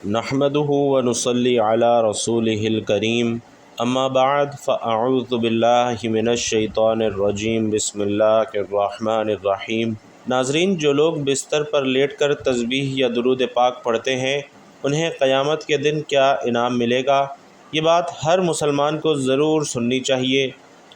نحمده ونصلي على رسوله الكريم اما بعد فاعوذ باللہ من الشیطان الرجیم بسم اللہ الرحمن الرحیم۔ ناظرین، جو لوگ بستر پر لیٹ کر تسبیح یا درود پاک پڑھتے ہیں انہیں قیامت کے دن کیا انعام ملے گا؟ یہ بات ہر مسلمان کو ضرور سننی چاہیے۔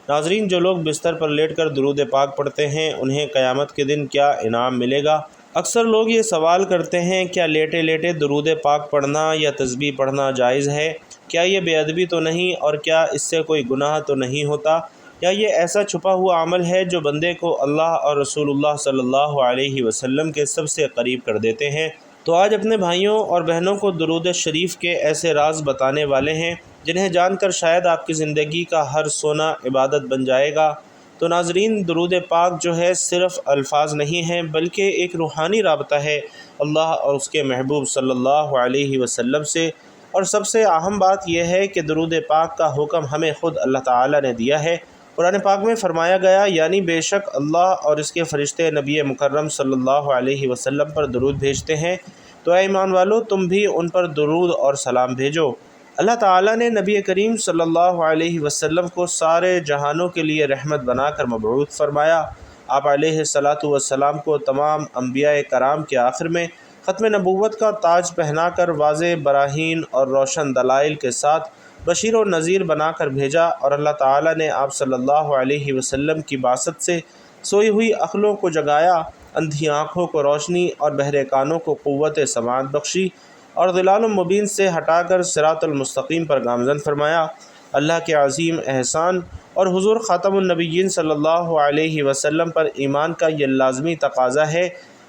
ناظرین، جو لوگ بستر پر لیٹ کر درود پاک پڑھتے ہیں انہیں قیامت کے دن کیا انعام ملے گا؟ اکثر لوگ یہ سوال کرتے ہیں، کیا لیٹے لیٹے درود پاک پڑھنا یا تسبیح پڑھنا جائز ہے؟ کیا یہ بے ادبی تو نہیں، اور کیا اس سے کوئی گناہ تو نہیں ہوتا؟ یا یہ ایسا چھپا ہوا عمل ہے جو بندے کو اللہ اور رسول اللہ صلی اللہ علیہ وسلم کے سب سے قریب کر دیتے ہیں؟ تو آج اپنے بھائیوں اور بہنوں کو درود شریف کے ایسے راز بتانے والے ہیں جنہیں جان کر شاید آپ کی زندگی کا ہر سونا عبادت بن جائے گا۔ تو ناظرین، درود پاک جو ہے صرف الفاظ نہیں ہیں بلکہ ایک روحانی رابطہ ہے اللہ اور اس کے محبوب صلی اللہ علیہ وسلم سے۔ اور سب سے اہم بات یہ ہے کہ درود پاک کا حکم ہمیں خود اللہ تعالیٰ نے دیا ہے۔ قرآن پاک میں فرمایا گیا، یعنی بے شک اللہ اور اس کے فرشتے نبی مکرم صلی اللہ علیہ وسلم پر درود بھیجتے ہیں، تو اے ایمان والو تم بھی ان پر درود اور سلام بھیجو۔ اللہ تعالیٰ نے نبی کریم صلی اللہ علیہ وسلم کو سارے جہانوں کے لیے رحمت بنا کر مبعوث فرمایا۔ آپ علیہ السلام کو تمام انبیاء کرام کے آخر میں ختم نبوت کا تاج پہنا کر واضح براہین اور روشن دلائل کے ساتھ بشیر و نذیر بنا کر بھیجا، اور اللہ تعالیٰ نے آپ صلی اللہ علیہ وسلم کی بعثت سے سوئی ہوئی عقلوں کو جگایا، اندھی آنکھوں کو روشنی اور بہرے کانوں کو قوت سماعت بخشی، اور ضلال مبین سے ہٹا کر صراط المستقیم پر گامزن فرمایا۔ اللہ کے عظیم احسان اور حضور خاتم النبیین صلی اللہ علیہ وسلم پر ایمان کا یہ لازمی تقاضا ہے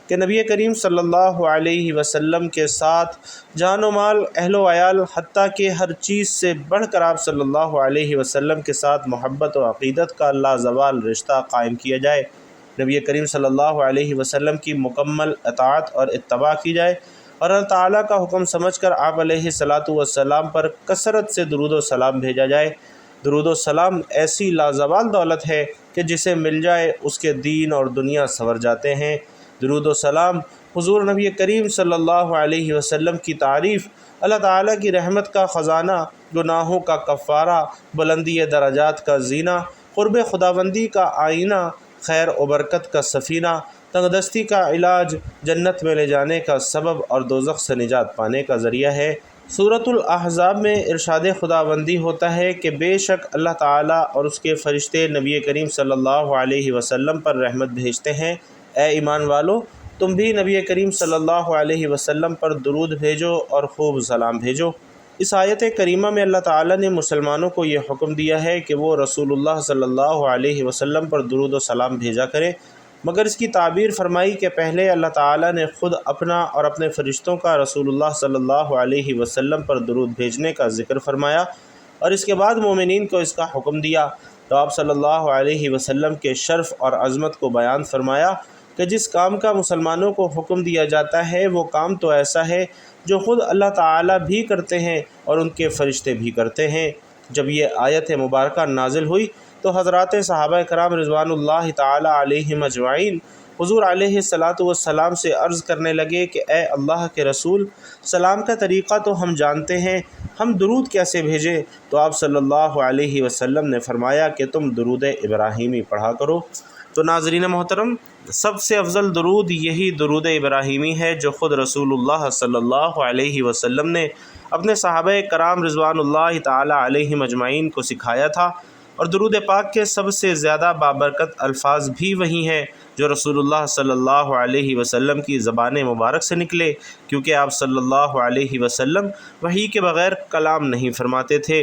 کہ نبی کریم صلی اللہ علیہ وسلم کے ساتھ جان و مال، اہل و عیال، حتیٰ کہ ہر چیز سے بڑھ کر آپ صلی اللہ علیہ وسلم کے ساتھ محبت و عقیدت کا لازوال رشتہ قائم کیا جائے، نبی کریم صلی اللہ علیہ وسلم کی مکمل اطاعت اور اتباع کی جائے، اور اللہ تعالیٰ کا حکم سمجھ کر آپ علیہ السلام پر کثرت سے درود و سلام بھیجا جائے۔ درود و سلام ایسی لازوال دولت ہے کہ جسے مل جائے اس کے دین اور دنیا سنور جاتے ہیں۔ درود و سلام حضور نبی کریم صلی اللہ علیہ وسلم کی تعریف، اللہ تعالیٰ کی رحمت کا خزانہ، گناہوں کا کفارہ، بلندی درجات کا زینہ، قرب خداوندی کا آئینہ، خیر و برکت کا سفینہ، تنگ دستی کا علاج، جنت میں لے جانے کا سبب اور دوزخ سے نجات پانے کا ذریعہ ہے۔ سورۃ الاحزاب میں ارشاد خداوندی ہوتا ہے کہ بے شک اللہ تعالیٰ اور اس کے فرشتے نبی کریم صلی اللہ علیہ وسلم پر رحمت بھیجتے ہیں۔ اے ایمان والو، تم بھی نبی کریم صلی اللہ علیہ وسلم پر درود بھیجو اور خوب سلام بھیجو۔ اس آیت کریمہ میں اللہ تعالیٰ نے مسلمانوں کو یہ حکم دیا ہے کہ وہ رسول اللہ صلی اللہ علیہ وسلم پر درود و سلام بھیجا کریں، مگر اس کی تعبیر فرمائی کہ پہلے اللہ تعالیٰ نے خود اپنا اور اپنے فرشتوں کا رسول اللہ صلی اللہ علیہ وسلم پر درود بھیجنے کا ذکر فرمایا، اور اس کے بعد مومنین کو اس کا حکم دیا۔ تو آپ صلی اللہ علیہ وسلم کے شرف اور عظمت کو بیان فرمایا کہ جس کام کا مسلمانوں کو حکم دیا جاتا ہے وہ کام تو ایسا ہے جو خود اللہ تعالیٰ بھی کرتے ہیں اور ان کے فرشتے بھی کرتے ہیں۔ جب یہ آیت مبارکہ نازل ہوئی تو حضرات صحابہ کرام رضوان اللہ تعالیٰ علیہم اجمعین حضور علیہ السلام سے عرض کرنے لگے کہ اے اللہ کے رسول، سلام کا طریقہ تو ہم جانتے ہیں، ہم درود کیسے بھیجیں؟ تو آپ صلی اللہ علیہ وسلم نے فرمایا کہ تم درود ابراہیمی پڑھا کرو۔ تو ناظرین محترم، سب سے افضل درود یہی درود ابراہیمی ہے جو خود رسول اللہ صلی اللہ علیہ وسلم نے اپنے صحابہ کرام رضوان اللہ تعالیٰ علیہم اجمعین کو سکھایا تھا، اور درود پاک کے سب سے زیادہ بابرکت الفاظ بھی وہی ہیں جو رسول اللہ صلی اللہ علیہ وسلم کی زبان مبارک سے نکلے، کیونکہ آپ صلی اللہ علیہ وسلم وحی کے بغیر کلام نہیں فرماتے تھے۔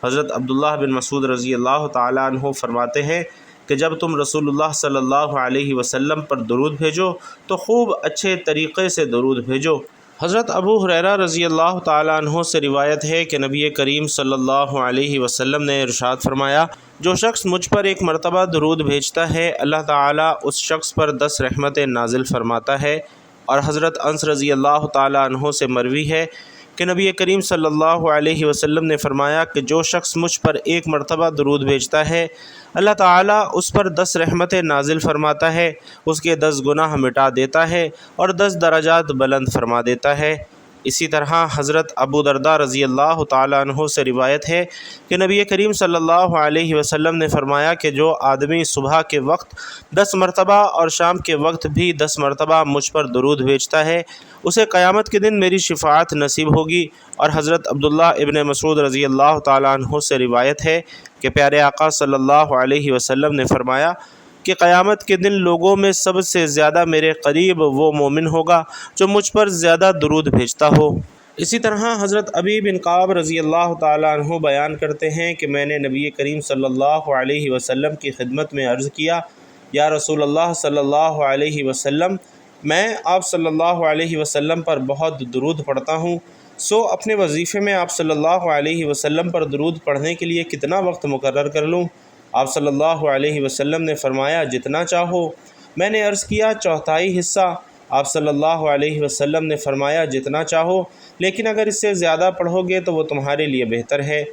حضرت عبداللہ بن مسعود رضی اللہ تعالیٰ عنہ فرماتے ہیں کہ جب تم رسول اللہ صلی اللہ علیہ وسلم پر درود بھیجو تو خوب اچھے طریقے سے درود بھیجو۔ حضرت ابو ہریرہ رضی اللہ تعالیٰ عنہ سے روایت ہے کہ نبی کریم صلی اللہ علیہ وسلم نے ارشاد فرمایا، جو شخص مجھ پر ایک مرتبہ درود بھیجتا ہے اللہ تعالیٰ اس شخص پر 10 رحمتیں نازل فرماتا ہے۔ اور حضرت انس رضی اللہ تعالیٰ عنہ سے مروی ہے کہ نبی کریم صلی اللہ علیہ وسلم نے فرمایا کہ جو شخص مجھ پر ایک مرتبہ درود بھیجتا ہے اللہ تعالیٰ اس پر 10 رحمتیں نازل فرماتا ہے، اس کے 10 گناہ مٹا دیتا ہے اور 10 درجات بلند فرما دیتا ہے۔ اسی طرح حضرت ابو درداء رضی اللہ تعالیٰ عنہ سے روایت ہے کہ نبی کریم صلی اللہ علیہ وسلم نے فرمایا کہ جو آدمی صبح کے وقت 10 مرتبہ اور شام کے وقت بھی 10 مرتبہ مجھ پر درود بھیجتا ہے اسے قیامت کے دن میری شفاعت نصیب ہوگی۔ اور حضرت عبداللہ ابن مسعود رضی اللہ تعالیٰ عنہ سے روایت ہے کہ پیارے آقا صلی اللہ علیہ وسلم نے فرمایا کہ قیامت کے دن لوگوں میں سب سے زیادہ میرے قریب وہ مومن ہوگا جو مجھ پر زیادہ درود بھیجتا ہو۔ اسی طرح حضرت ابی بن کعب رضی اللہ تعالیٰ عنہ بیان کرتے ہیں کہ میں نے نبی کریم صلی اللہ علیہ وسلم کی خدمت میں عرض کیا، یا رسول اللہ صلی اللہ علیہ وسلم، میں آپ صلی اللہ علیہ وسلم پر بہت درود پڑھتا ہوں، سو اپنے وظیفے میں آپ صلی اللہ علیہ وسلم پر درود پڑھنے کے لیے کتنا وقت مقرر کر لوں؟ آپ صلی اللہ علیہ وسلم نے فرمایا جتنا چاہو۔ میں نے عرض کیا چوتھائی حصہ؟ آپ صلی اللہ علیہ وسلم نے فرمایا جتنا چاہو، لیکن اگر اس سے زیادہ پڑھو گے تو وہ تمہارے لیے بہتر ہے۔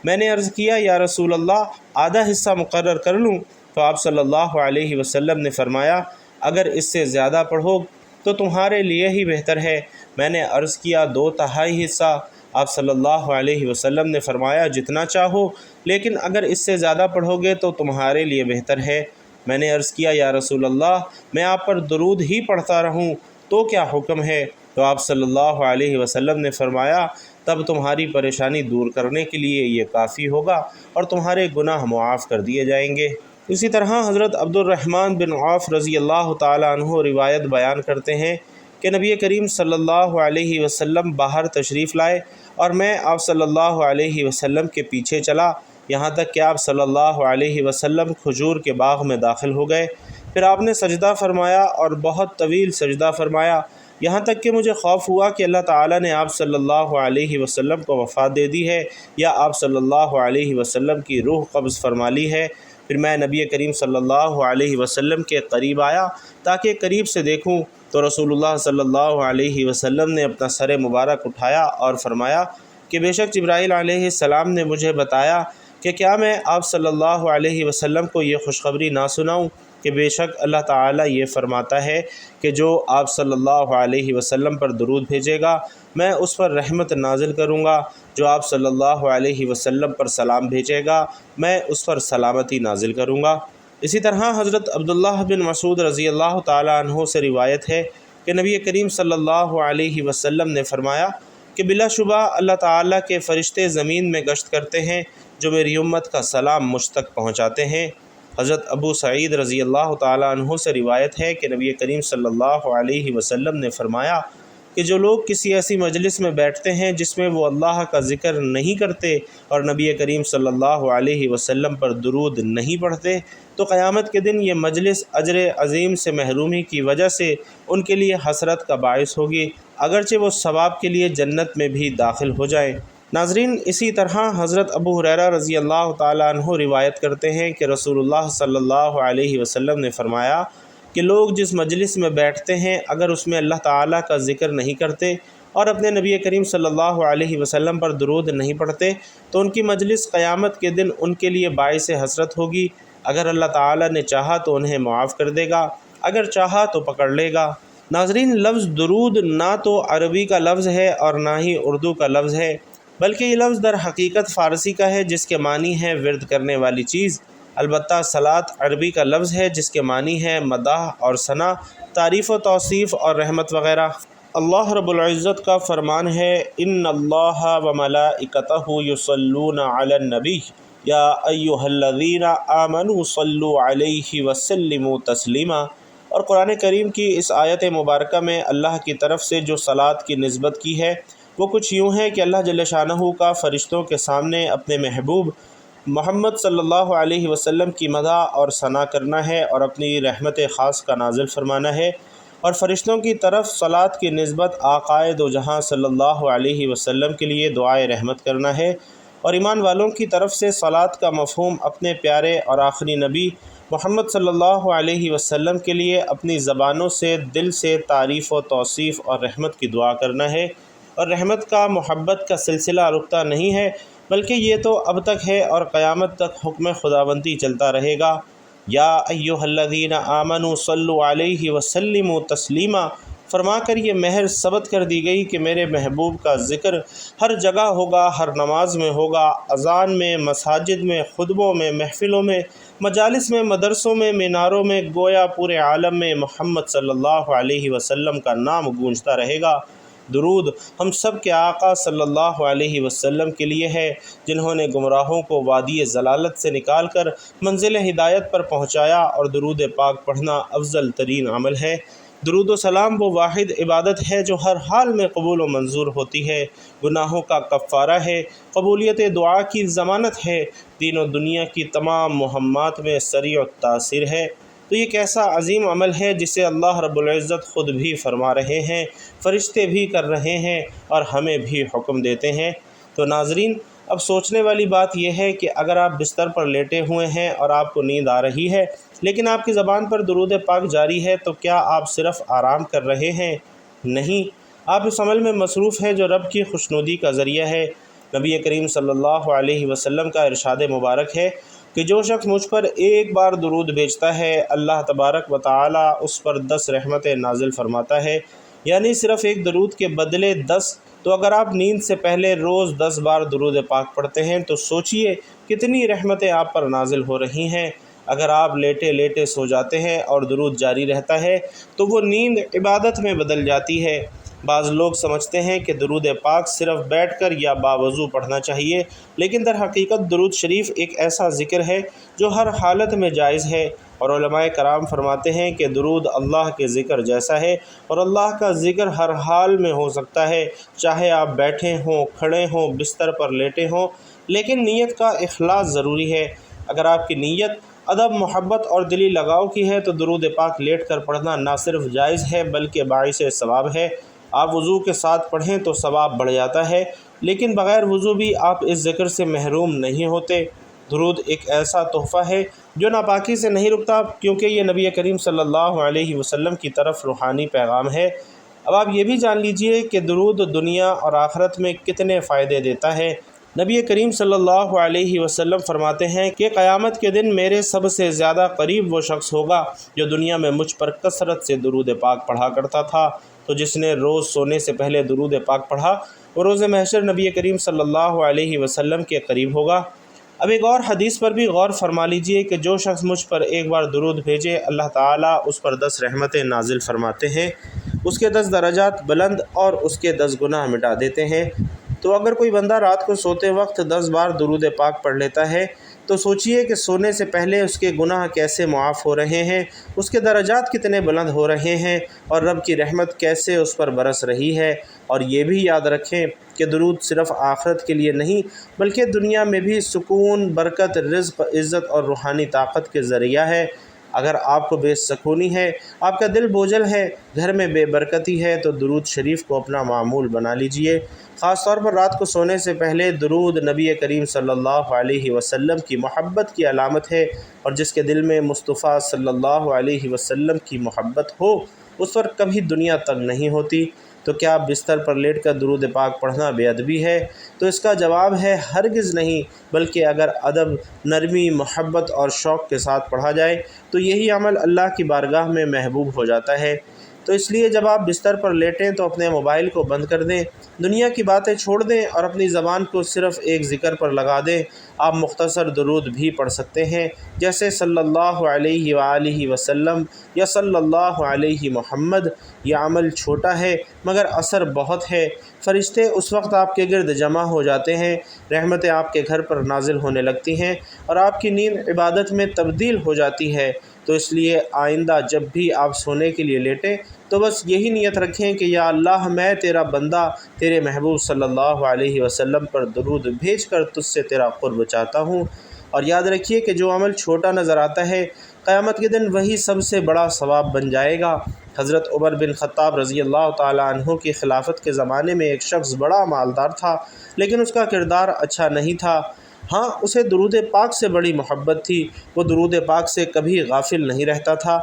میں نے عرض کیا یا رسول اللہ آدھا حصہ مقرر کر لوں؟ تو آپ صلی اللہ علیہ وسلم نے فرمایا اگر اس سے زیادہ پڑھو تو تمہارے لیے ہی بہتر ہے۔ میں نے عرض کیا 2/3 حصہ؟ آپ صلی اللہ علیہ وسلم نے فرمایا جتنا چاہو، لیکن اگر اس سے زیادہ پڑھو گے تو تمہارے لیے بہتر ہے۔ میں نے عرض کیا یا رسول اللہ میں آپ پر درود ہی پڑھتا رہوں تو کیا حکم ہے؟ تو آپ صلی اللہ علیہ وسلم نے فرمایا تب تمہاری پریشانی دور کرنے کے لیے یہ کافی ہوگا اور تمہارے گناہ معاف کر دیے جائیں گے۔ اسی طرح حضرت عبد الرحمن بن عوف رضی اللہ تعالیٰ عنہ روایت بیان کرتے ہیں کہ نبی کریم صلی اللہ علیہ وسلم باہر تشریف لائے اور میں آپ صلی اللہ علیہ وسلم کے پیچھے چلا، یہاں تک کہ آپ صلی اللہ علیہ وسلم کھجور کے باغ میں داخل ہو گئے۔ پھر آپ نے سجدہ فرمایا اور بہت طویل سجدہ فرمایا، یہاں تک کہ مجھے خوف ہوا کہ اللہ تعالیٰ نے آپ صلی اللہ علیہ وسلم کو وفات دے دی ہے یا آپ صلی اللہ علیہ وسلم کی روح قبض فرما لی ہے۔ پھر میں نبی کریم صلی اللہ علیہ وسلم کے قریب آیا تاکہ قریب سے دیکھوں، تو رسول اللہ صلی اللہ علیہ وسلم نے اپنا سر مبارک اٹھایا اور فرمایا کہ بے شک جبرائیل علیہ السلام نے مجھے بتایا کہ کیا میں آپ صلی اللہ علیہ وسلم کو یہ خوشخبری نہ سناؤں کہ بے شک اللہ تعالیٰ یہ فرماتا ہے کہ جو آپ صلی اللہ علیہ وسلم پر درود بھیجے گا میں اس پر رحمت نازل کروں گا، جو آپ صلی اللہ علیہ وسلم پر سلام بھیجے گا میں اس پر سلامتی نازل کروں گا۔ اسی طرح حضرت عبداللہ بن مسعود رضی اللہ تعالیٰ عنہ سے روایت ہے کہ نبی کریم صلی اللہ علیہ وسلم نے فرمایا کہ بلا شبہ اللہ تعالیٰ کے فرشتے زمین میں گشت کرتے ہیں جو میری امت کا سلام مجھ تک پہنچاتے ہیں۔ حضرت ابو سعید رضی اللہ تعالیٰ عنہ سے روایت ہے کہ نبی کریم صلی اللہ علیہ وسلم نے فرمایا کہ جو لوگ کسی ایسی مجلس میں بیٹھتے ہیں جس میں وہ اللہ کا ذکر نہیں کرتے اور نبی کریم صلی اللہ علیہ وسلم پر درود نہیں پڑھتے تو قیامت کے دن یہ مجلس اجر عظیم سے محرومی کی وجہ سے ان کے لیے حسرت کا باعث ہوگی، اگرچہ وہ ثواب کے لیے جنت میں بھی داخل ہو جائیں۔ ناظرین، اسی طرح حضرت ابو ہریرہ رضی اللہ تعالیٰ عنہ روایت کرتے ہیں کہ رسول اللہ صلی اللہ علیہ وسلم نے فرمایا کہ لوگ جس مجلس میں بیٹھتے ہیں اگر اس میں اللہ تعالیٰ کا ذکر نہیں کرتے اور اپنے نبی کریم صلی اللہ علیہ وسلم پر درود نہیں پڑھتے تو ان کی مجلس قیامت کے دن ان کے لیے باعث حسرت ہوگی۔ اگر اللہ تعالیٰ نے چاہا تو انہیں معاف کر دے گا، اگر چاہا تو پکڑ لے گا۔ ناظرین، لفظ درود نہ تو عربی کا لفظ ہے اور نہ ہی اردو کا لفظ ہے، بلکہ یہ لفظ در حقیقت فارسی کا ہے جس کے معنی ہے ورد کرنے والی چیز۔ البتہ صلاۃ عربی کا لفظ ہے جس کے معنی ہے مداح اور ثنا، تعریف و توصیف اور رحمت وغیرہ۔ اللہ رب العزت کا فرمان ہے ان اللہ و ملائکتہ یصلون علی النبی یا ایھا الذین آمنوا صلوا علیہ وسلموا تسلیما۔ اور قرآن کریم کی اس آیت مبارکہ میں اللہ کی طرف سے جو صلاۃ کی نسبت کی ہے وہ کچھ یوں ہے کہ اللہ جل شانہ کا فرشتوں کے سامنے اپنے محبوب محمد صلی اللہ علیہ وسلم کی مدح اور ثنا کرنا ہے اور اپنی رحمت خاص کا نازل فرمانا ہے، اور فرشتوں کی طرف صلاۃ کی نسبت آقائے دو جہاں صلی اللہ علیہ وسلم کے لیے دعائے رحمت کرنا ہے، اور ایمان والوں کی طرف سے صلاۃ کا مفہوم اپنے پیارے اور آخری نبی محمد صلی اللہ علیہ وسلم کے لیے اپنی زبانوں سے دل سے تعریف و توصیف اور رحمت کی دعا کرنا ہے، اور رحمت کا محبت کا سلسلہ رکتا نہیں ہے بلکہ یہ تو اب تک ہے اور قیامت تک حکم خداوندی چلتا رہے گا۔ یا ایھا الذین آمنوا صلوا علیہ وسلموا تسلیما، فرما کر یہ مہر ثبت کر دی گئی کہ میرے محبوب کا ذکر ہر جگہ ہوگا، ہر نماز میں ہوگا، اذان میں، مساجد میں، خطبوں میں، محفلوں میں، مجالس میں، مدرسوں میں، میناروں میں، گویا پورے عالم میں محمد صلی اللہ علیہ وسلم کا نام گونجتا رہے گا۔ درود ہم سب کے آقا صلی اللہ علیہ وسلم کے لیے ہے، جنہوں نے گمراہوں کو وادی ضلالت سے نکال کر منزل ہدایت پر پہنچایا، اور درود پاک پڑھنا افضل ترین عمل ہے۔ درود و سلام وہ واحد عبادت ہے جو ہر حال میں قبول و منظور ہوتی ہے، گناہوں کا کفارہ ہے، قبولیت دعا کی ضمانت ہے، دین و دنیا کی تمام مہمات میں سریع التاثیر ہے۔ تو یہ کیسا عظیم عمل ہے جسے اللہ رب العزت خود بھی فرما رہے ہیں، فرشتے بھی کر رہے ہیں، اور ہمیں بھی حکم دیتے ہیں۔ تو ناظرین، اب سوچنے والی بات یہ ہے کہ اگر آپ بستر پر لیٹے ہوئے ہیں اور آپ کو نیند آ رہی ہے، لیکن آپ کی زبان پر درود پاک جاری ہے، تو کیا آپ صرف آرام کر رہے ہیں؟ نہیں، آپ اس عمل میں مصروف ہیں جو رب کی خوشنودی کا ذریعہ ہے۔ نبی کریم صلی اللہ علیہ وسلم کا ارشاد مبارک ہے کہ جو شخص مجھ پر ایک بار درود بھیجتا ہے، اللہ تبارک و تعالی اس پر 10 رحمتیں نازل فرماتا ہے، یعنی صرف ایک درود کے بدلے 10۔ تو اگر آپ نیند سے پہلے روز 10 بار درود پاک پڑھتے ہیں تو سوچئے کتنی رحمتیں آپ پر نازل ہو رہی ہیں۔ اگر آپ لیٹے لیٹے سو جاتے ہیں اور درود جاری رہتا ہے تو وہ نیند عبادت میں بدل جاتی ہے۔ بعض لوگ سمجھتے ہیں کہ درود پاک صرف بیٹھ کر یا باوضو پڑھنا چاہیے، لیکن در حقیقت درود شریف ایک ایسا ذکر ہے جو ہر حالت میں جائز ہے، اور علماء کرام فرماتے ہیں کہ درود اللہ کے ذکر جیسا ہے، اور اللہ کا ذکر ہر حال میں ہو سکتا ہے، چاہے آپ بیٹھے ہوں، کھڑے ہوں، بستر پر لیٹے ہوں، لیکن نیت کا اخلاص ضروری ہے۔ اگر آپ کی نیت ادب، محبت اور دلی لگاؤ کی ہے تو درود پاک لیٹ کر پڑھنا نہ صرف جائز ہے بلکہ باعث ثواب ہے۔ آپ وضو کے ساتھ پڑھیں تو ثواب بڑھ جاتا ہے، لیکن بغیر وضو بھی آپ اس ذکر سے محروم نہیں ہوتے۔ درود ایک ایسا تحفہ ہے جو ناپاکی سے نہیں رکتا، کیونکہ یہ نبی کریم صلی اللہ علیہ وسلم کی طرف روحانی پیغام ہے۔ اب آپ یہ بھی جان لیجئے کہ درود دنیا اور آخرت میں کتنے فائدے دیتا ہے۔ نبی کریم صلی اللہ علیہ وسلم فرماتے ہیں کہ قیامت کے دن میرے سب سے زیادہ قریب وہ شخص ہوگا جو دنیا میں مجھ پر کثرت سے درود پاک پڑھا کرتا تھا۔ تو جس نے روز سونے سے پہلے درود پاک پڑھا وہ روز محشر نبی کریم صلی اللہ علیہ وسلم کے قریب ہوگا۔ اب ایک اور حدیث پر بھی غور فرما لیجئے کہ جو شخص مجھ پر ایک بار درود بھیجے، اللہ تعالیٰ اس پر 10 رحمتیں نازل فرماتے ہیں، اس کے 10 درجات بلند اور اس کے 10 گناہ مٹا دیتے ہیں۔ تو اگر کوئی بندہ رات کو سوتے وقت 10 بار درود پاک پڑھ لیتا ہے تو سوچئے کہ سونے سے پہلے اس کے گناہ کیسے معاف ہو رہے ہیں، اس کے درجات کتنے بلند ہو رہے ہیں، اور رب کی رحمت کیسے اس پر برس رہی ہے۔ اور یہ بھی یاد رکھیں کہ درود صرف آخرت کے لیے نہیں بلکہ دنیا میں بھی سکون، برکت، رزق، عزت اور روحانی طاقت کے ذریعہ ہے۔ اگر آپ کو بے سکونی ہے، آپ کا دل بوجھل ہے، گھر میں بے برکتی ہے، تو درود شریف کو اپنا معمول بنا لیجئے۔ خاص طور پر رات کو سونے سے پہلے درود نبی کریم صلی اللہ علیہ وسلم کی محبت کی علامت ہے، اور جس کے دل میں مصطفیٰ صلی اللہ علیہ وسلم کی محبت ہو اس پر کبھی دنیا تنگ نہیں ہوتی۔ تو کیا بستر پر لیٹ کر درود پاک پڑھنا بے ادبی ہے؟ تو اس کا جواب ہے ہرگز نہیں، بلکہ اگر ادب، نرمی، محبت اور شوق کے ساتھ پڑھا جائے تو یہی عمل اللہ کی بارگاہ میں محبوب ہو جاتا ہے۔ تو اس لیے جب آپ بستر پر لیٹیں تو اپنے موبائل کو بند کر دیں، دنیا کی باتیں چھوڑ دیں اور اپنی زبان کو صرف ایک ذکر پر لگا دیں۔ آپ مختصر درود بھی پڑھ سکتے ہیں، جیسے صلی اللہ علیہ وآلہ وسلم یا صلی اللہ علیہ محمد۔ یہ عمل چھوٹا ہے مگر اثر بہت ہے۔ فرشتے اس وقت آپ کے گرد جمع ہو جاتے ہیں، رحمتیں آپ کے گھر پر نازل ہونے لگتی ہیں، اور آپ کی نیند عبادت میں تبدیل ہو جاتی ہے۔ تو اس لیے آئندہ جب بھی آپ سونے کے لیے لیٹیں تو بس یہی نیت رکھیں کہ یا اللہ، میں تیرا بندہ تیرے محبوب صلی اللہ علیہ وسلم پر درود بھیج کر تجھ سے تیرا قرب چاہتا ہوں۔ اور یاد رکھیے کہ جو عمل چھوٹا نظر آتا ہے، قیامت کے دن وہی سب سے بڑا ثواب بن جائے گا۔ حضرت عمر بن خطاب رضی اللہ تعالیٰ عنہ کی خلافت کے زمانے میں ایک شخص بڑا مالدار تھا، لیکن اس کا کردار اچھا نہیں تھا۔ ہاں، اسے درود پاک سے بڑی محبت تھی، وہ درود پاک سے کبھی غافل نہیں رہتا تھا۔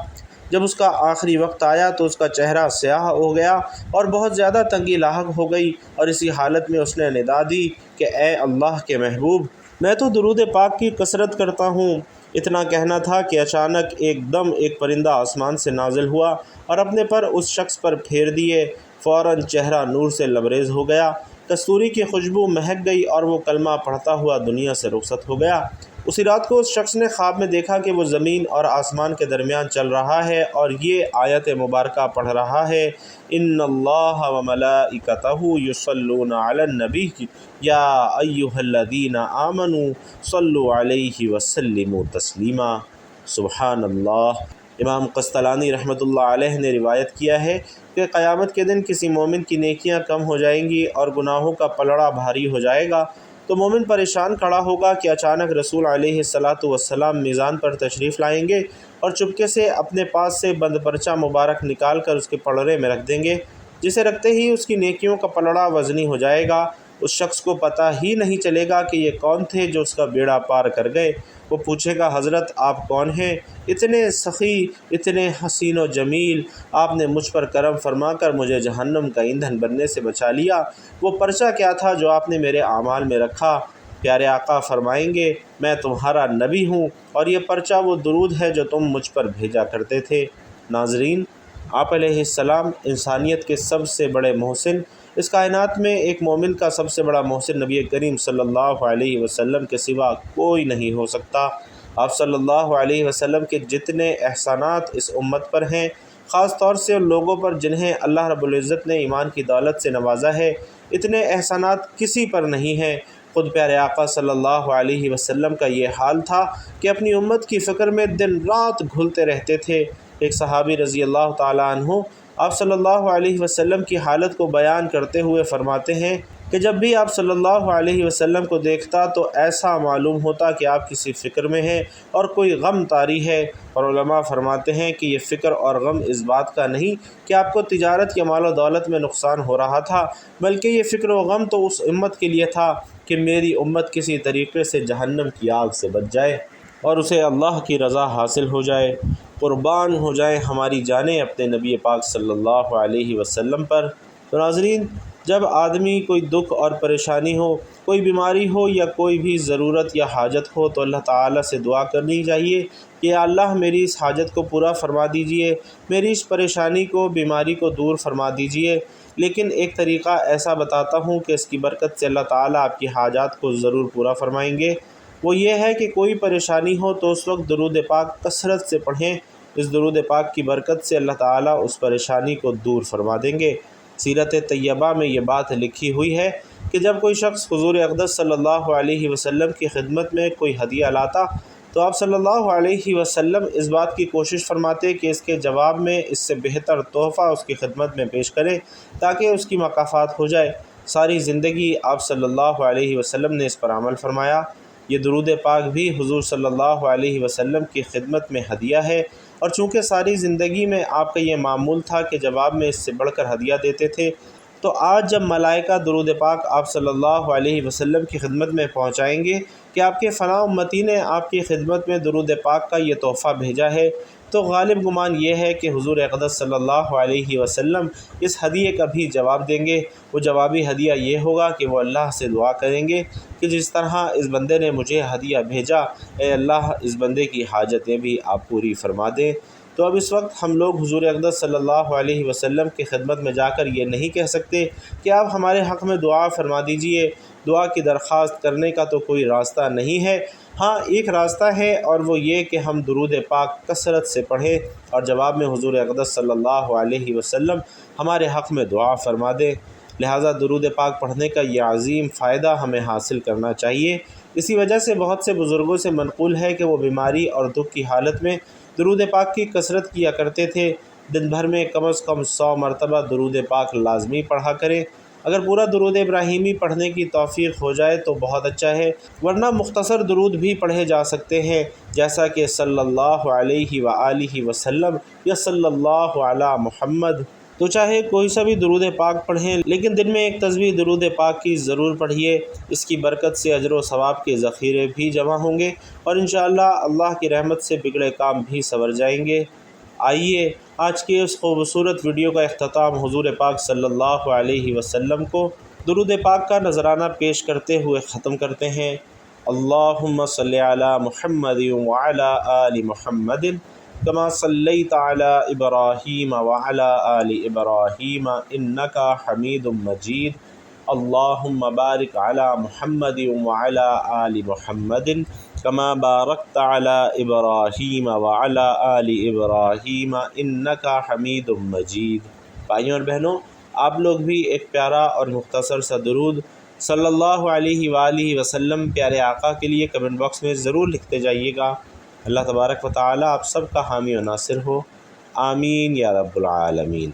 جب اس کا آخری وقت آیا تو اس کا چہرہ سیاہ ہو گیا اور بہت زیادہ تنگی لاحق ہو گئی، اور اسی حالت میں اس نے ندا دی کہ اے اللہ کے محبوب، میں تو درود پاک کی کثرت کرتا ہوں، اتنا کہنا تھا کہ اچانک ایک دم ایک پرندہ آسمان سے نازل ہوا اور اپنے پر اس شخص پر پھیر دیے۔ فوراً چہرہ نور سے لبریز ہو گیا، کستوری کی خوشبو مہک گئی اور وہ کلمہ پڑھتا ہوا دنیا سے رخصت ہو گیا۔ اسی رات کو اس شخص نے خواب میں دیکھا کہ وہ زمین اور آسمان کے درمیان چل رہا ہے اور یہ آیت مبارکہ پڑھ رہا ہے، ان اللہ و ملائکتہ یصلون علی النبی یا ایھا الذین آمنوا صلوا علیہ وسلموا تسلیما۔ سبحان اللہ۔ امام قسطلانی رحمۃ اللہ علیہ نے روایت کیا ہے کہ قیامت کے دن کسی مومن کی نیکیاں کم ہو جائیں گی اور گناہوں کا پلڑا بھاری ہو جائے گا تو مومن پریشان کھڑا ہوگا کہ اچانک رسول علیہ الصلاۃ میزان پر تشریف لائیں گے اور چپکے سے اپنے پاس سے بند پرچہ مبارک نکال کر اس کے پلڑے میں رکھ دیں گے، جسے رکھتے ہی اس کی نیکیوں کا پلڑا وزنی ہو جائے گا۔ اس شخص کو پتہ ہی نہیں چلے گا کہ یہ کون تھے جو اس کا بیڑا پار کر گئے۔ وہ پوچھے گا، حضرت آپ کون ہیں؟ اتنے سخی، اتنے حسین و جمیل، آپ نے مجھ پر کرم فرما کر مجھے جہنم کا ایندھن بننے سے بچا لیا۔ وہ پرچہ کیا تھا جو آپ نے میرے اعمال میں رکھا؟ پیارے آقا فرمائیں گے، میں تمہارا نبی ہوں اور یہ پرچہ وہ درود ہے جو تم مجھ پر بھیجا کرتے تھے۔ ناظرین، آپ علیہ السلام انسانیت کے سب سے بڑے محسن، اس کائنات میں ایک مومن کا سب سے بڑا محسن نبی کریم صلی اللہ علیہ وسلم کے سوا کوئی نہیں ہو سکتا۔ آپ صلی اللہ علیہ وسلم کے جتنے احسانات اس امت پر ہیں، خاص طور سے ان لوگوں پر جنہیں اللہ رب العزت نے ایمان کی دولت سے نوازا ہے، اتنے احسانات کسی پر نہیں ہیں۔ خود پیارے آقا صلی اللہ علیہ وسلم کا یہ حال تھا کہ اپنی امت کی فکر میں دن رات گھلتے رہتے تھے۔ ایک صحابی رضی اللہ تعالیٰ عنہ آپ صلی اللہ علیہ وسلم کی حالت کو بیان کرتے ہوئے فرماتے ہیں کہ جب بھی آپ صلی اللہ علیہ وسلم کو دیکھتا تو ایسا معلوم ہوتا کہ آپ کسی فکر میں ہیں اور کوئی غم طاری ہے، اور علماء فرماتے ہیں کہ یہ فکر اور غم اس بات کا نہیں کہ آپ کو تجارت یا مال و دولت میں نقصان ہو رہا تھا، بلکہ یہ فکر و غم تو اس امت کے لیے تھا کہ میری امت کسی طریقے سے جہنم کی آگ سے بچ جائے اور اسے اللہ کی رضا حاصل ہو جائے۔ قربان ہو جائیں ہماری جانیں اپنے نبی پاک صلی اللہ علیہ وسلم پر۔ تو ناظرین، جب آدمی کوئی دکھ اور پریشانی ہو، کوئی بیماری ہو یا کوئی بھی ضرورت یا حاجت ہو تو اللہ تعالیٰ سے دعا کرنی چاہیے کہ یا اللہ میری اس حاجت کو پورا فرما دیجئے، میری اس پریشانی کو، بیماری کو دور فرما دیجئے۔ لیکن ایک طریقہ ایسا بتاتا ہوں کہ اس کی برکت سے اللہ تعالیٰ آپ کی حاجات کو ضرور پورا فرمائیں گے۔ وہ یہ ہے کہ کوئی پریشانی ہو تو اس وقت درود پاک کثرت سے پڑھیں۔ اس درود پاک کی برکت سے اللہ تعالیٰ اس پریشانی کو دور فرما دیں گے۔ سیرت طیبہ میں یہ بات لکھی ہوئی ہے کہ جب کوئی شخص حضور اقدس صلی اللہ علیہ وسلم کی خدمت میں کوئی ہدیہ لاتا تو آپ صلی اللہ علیہ وسلم اس بات کی کوشش فرماتے کہ اس کے جواب میں اس سے بہتر تحفہ اس کی خدمت میں پیش کریں تاکہ اس کی مکافات ہو جائے۔ ساری زندگی آپ صلی اللہ علیہ وسلم نے اس پر عمل فرمایا۔ یہ درود پاک بھی حضور صلی اللہ علیہ وسلم کی خدمت میں ہدیہ ہے، اور چونکہ ساری زندگی میں آپ کا یہ معمول تھا کہ جواب میں اس سے بڑھ کر ہدیہ دیتے تھے، تو آج جب ملائکہ درود پاک آپ صلی اللہ علیہ وسلم کی خدمت میں پہنچائیں گے کہ آپ کے فلاں امتی نے آپ کی خدمت میں درود پاک کا یہ تحفہ بھیجا ہے، تو غالب گمان یہ ہے کہ حضور اقدس صلی اللہ علیہ وسلم اس ہدیے کا بھی جواب دیں گے۔ وہ جوابی ہدیہ یہ ہوگا کہ وہ اللہ سے دعا کریں گے کہ جس طرح اس بندے نے مجھے ہدیہ بھیجا، اے اللہ اس بندے کی حاجتیں بھی آپ پوری فرما دیں۔ تو اب اس وقت ہم لوگ حضور اقدس صلی اللہ علیہ وسلم کی خدمت میں جا کر یہ نہیں کہہ سکتے کہ آپ ہمارے حق میں دعا فرما دیجئے۔ دعا کی درخواست کرنے کا تو کوئی راستہ نہیں ہے۔ ہاں، ایک راستہ ہے اور وہ یہ کہ ہم درود پاک کثرت سے پڑھیں اور جواب میں حضور اقدس صلی اللہ علیہ وسلم ہمارے حق میں دعا فرما دیں۔ لہٰذا درود پاک پڑھنے کا یہ عظیم فائدہ ہمیں حاصل کرنا چاہیے۔ اسی وجہ سے بہت سے بزرگوں سے منقول ہے کہ وہ بیماری اور دکھ کی حالت میں درود پاک کی کثرت کیا کرتے تھے۔ دن بھر میں کم از کم 100 مرتبہ درود پاک لازمی پڑھا کریں۔ اگر پورا درود ابراہیمی پڑھنے کی توفیق ہو جائے تو بہت اچھا ہے، ورنہ مختصر درود بھی پڑھے جا سکتے ہیں، جیسا کہ صلی اللہ علیہ وآلہ وسلم یا صلی اللہ علی محمد۔ تو چاہے کوئی سا بھی درود پاک پڑھیں، لیکن دن میں ایک تسبیح درود پاک کی ضرور پڑھیے۔ اس کی برکت سے اجر و ثواب کے ذخیرے بھی جمع ہوں گے اور انشاءاللہ اللہ کی رحمت سے بگڑے کام بھی سنور جائیں گے۔ آئیے آج کے اس خوبصورت ویڈیو کا اختتام حضور پاک صلی اللہ علیہ وسلم کو درود پاک کا نذرانہ پیش کرتے ہوئے ختم کرتے ہیں۔ اللہم صلی علی محمد وعلی آل محمد کما صلیت علی ابراہیم وعلی آل ابراہیم انک حمید مجید اللہم بارک علی محمد وعلی آل محمد کما بارکت علی ابراہیم وعلی آل ابراہیم انک حمید مجید۔ بھائیوں اور بہنوں، آپ لوگ بھی ایک پیارا اور مختصر سا درود صلی اللہ علیہ وآلہ وسلم پیارے آقا کے لیے کمنٹ باکس میں ضرور لکھتے جائیے گا۔ اللہ تبارک و تعالی آپ سب کا حامی و ناصر ہو، آمین یا رب العالمین۔